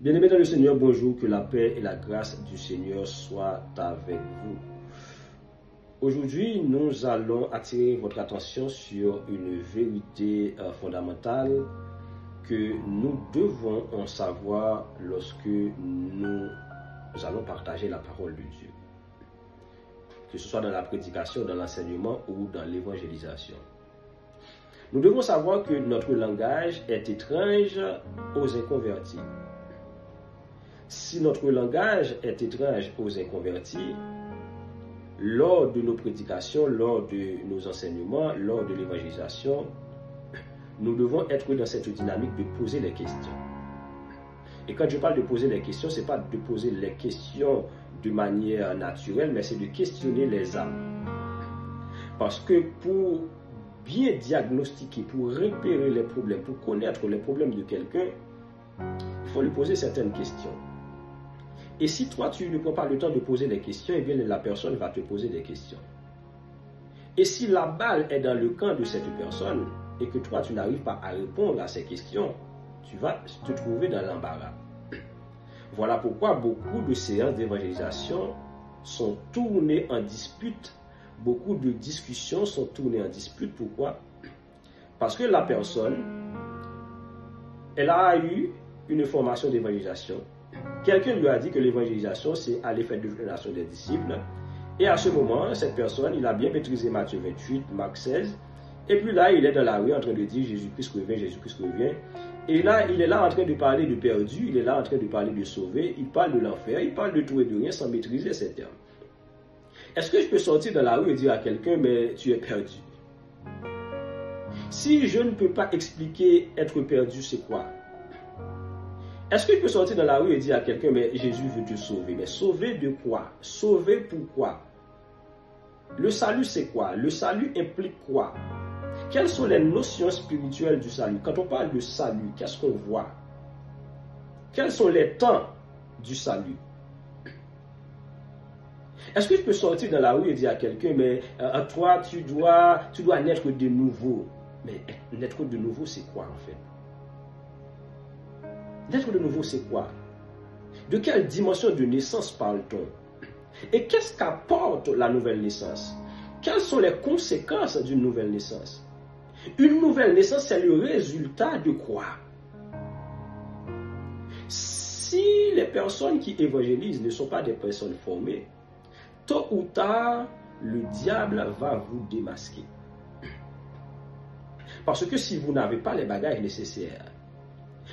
Bien-aimés dans le Seigneur, bonjour, que la paix et la grâce du Seigneur soient avec vous. Aujourd'hui, nous allons attirer votre attention sur une vérité fondamentale que nous devons en savoir lorsque nous allons partager la parole de Dieu. Que ce soit dans la prédication, dans l'enseignement ou dans l'évangélisation. Nous devons savoir que notre langage est étrange aux inconvertis. Si notre langage est étrange aux inconvertis, lors de nos prédications, lors de nos enseignements, lors de l'évangélisation, nous devons être dans cette dynamique de poser les questions. Et quand je parle de poser les questions, ce n'est pas de poser les questions de manière naturelle, mais c'est de questionner les âmes. Parce que pour bien diagnostiquer, pour repérer les problèmes, pour connaître les problèmes de quelqu'un, il faut lui poser certaines questions. Et si toi, tu ne prends pas le temps de poser des questions, eh bien la personne va te poser des questions. Et si la balle est dans le camp de cette personne et que toi, tu n'arrives pas à répondre à ces questions, tu vas te trouver dans l'embarras. Voilà pourquoi beaucoup de séances d'évangélisation sont tournées en dispute. Beaucoup de discussions sont tournées en dispute. Pourquoi? Parce que la personne, elle a eu une formation d'évangélisation. Quelqu'un lui a dit que l'évangélisation, c'est aller faire de la nation des disciples. Et à ce moment, cette personne, il a bien maîtrisé Matthieu 28, Marc 16. Et puis là, il est dans la rue en train de dire Jésus-Christ revient, Jésus-Christ revient. Et là, il est là en train de parler de perdu, il est là en train de parler de sauvé, il parle de l'enfer, il parle de tout et de rien sans maîtriser ces termes. Est-ce que je peux sortir dans la rue et dire à quelqu'un, mais tu es perdu? Si je ne peux pas expliquer être perdu, c'est quoi? Est-ce que je peux sortir dans la rue et dire à quelqu'un, mais Jésus veut te sauver? Mais sauver de quoi? Sauver pourquoi? Le salut, c'est quoi? Le salut implique quoi? Quelles sont les notions spirituelles du salut? Quand on parle de salut, qu'est-ce qu'on voit? Quels sont les temps du salut? Est-ce que je peux sortir dans la rue et dire à quelqu'un, mais toi, tu dois naître de nouveau? Mais naître de nouveau, c'est quoi en fait? Naître de nouveau, c'est quoi? De quelle dimension de naissance parle-t-on? Et qu'est-ce qu'apporte la nouvelle naissance? Quelles sont les conséquences d'une nouvelle naissance? Une nouvelle naissance, c'est le résultat de quoi? Si les personnes qui évangélisent ne sont pas des personnes formées, tôt ou tard, le diable va vous démasquer. Parce que si vous n'avez pas les bagages nécessaires,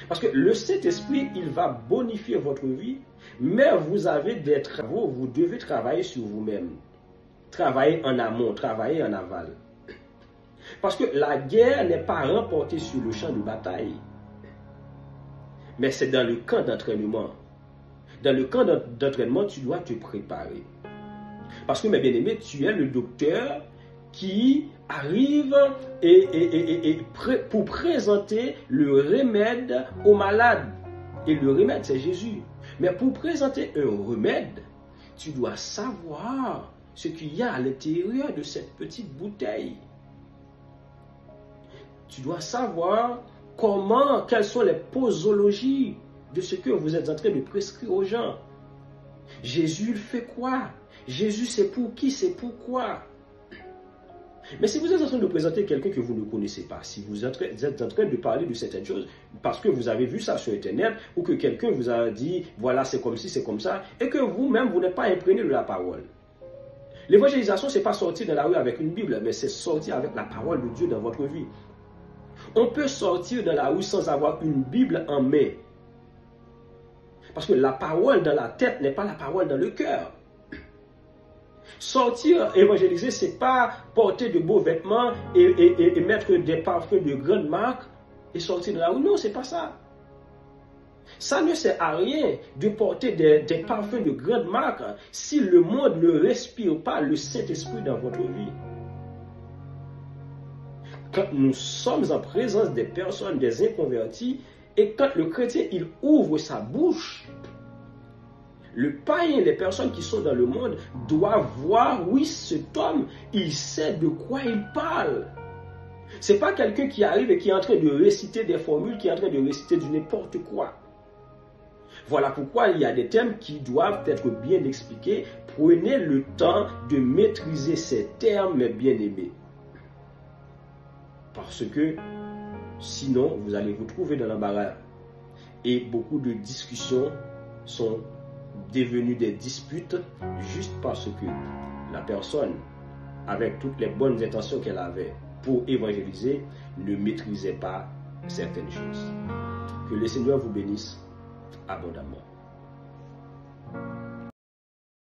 parce que le Saint-Esprit, il va bonifier votre vie, mais vous avez des travaux, vous devez travailler sur vous-même. Travailler en amont, travailler en aval. Parce que la guerre n'est pas remportée sur le champ de bataille, mais c'est dans le camp d'entraînement. Dans le camp d'entraînement, tu dois te préparer. Parce que, mes bien-aimés, tu es le docteur qui arrive pour présenter le remède aux malades. Et le remède, c'est Jésus. Mais pour présenter un remède, tu dois savoir ce qu'il y a à l'intérieur de cette petite bouteille. Tu dois savoir quelles sont les posologies de ce que vous êtes en train de prescrire aux gens. Jésus, il fait quoi? Jésus, c'est pour qui? C'est pourquoi? Mais si vous êtes en train de présenter quelqu'un que vous ne connaissez pas, si vous êtes en train de parler de certaines choses, parce que vous avez vu ça sur Internet, ou que quelqu'un vous a dit, voilà, c'est comme ci, c'est comme ça, et que vous-même, vous n'êtes pas imprégné de la parole. L'évangélisation, ce n'est pas sortir dans la rue avec une Bible, mais c'est sortir avec la parole de Dieu dans votre vie. On peut sortir dans la rue sans avoir une Bible en main. Parce que la parole dans la tête n'est pas la parole dans le cœur. Sortir, évangéliser, ce n'est pas porter de beaux vêtements et mettre des parfums de grande marque et sortir de la rue. Non, ce n'est pas ça. Ça ne sert à rien de porter des parfums de grande marque si le monde ne respire pas le Saint-Esprit dans votre vie. Quand nous sommes en présence des personnes, des inconvertis, et quand le chrétien, il ouvre sa bouche, le païen, les personnes qui sont dans le monde doivent voir, oui, cet homme, il sait de quoi il parle. Ce n'est pas quelqu'un qui arrive et qui est en train de réciter des formules, qui est en train de réciter du n'importe quoi. Voilà pourquoi il y a des thèmes qui doivent être bien expliqués. Prenez le temps de maîtriser ces termes, mes bien-aimés. Parce que sinon, vous allez vous trouver dans l'embarras. Et beaucoup de discussions sont devenues des disputes juste parce que la personne, avec toutes les bonnes intentions qu'elle avait pour évangéliser, ne maîtrisait pas certaines choses. Que le Seigneur vous bénisse abondamment.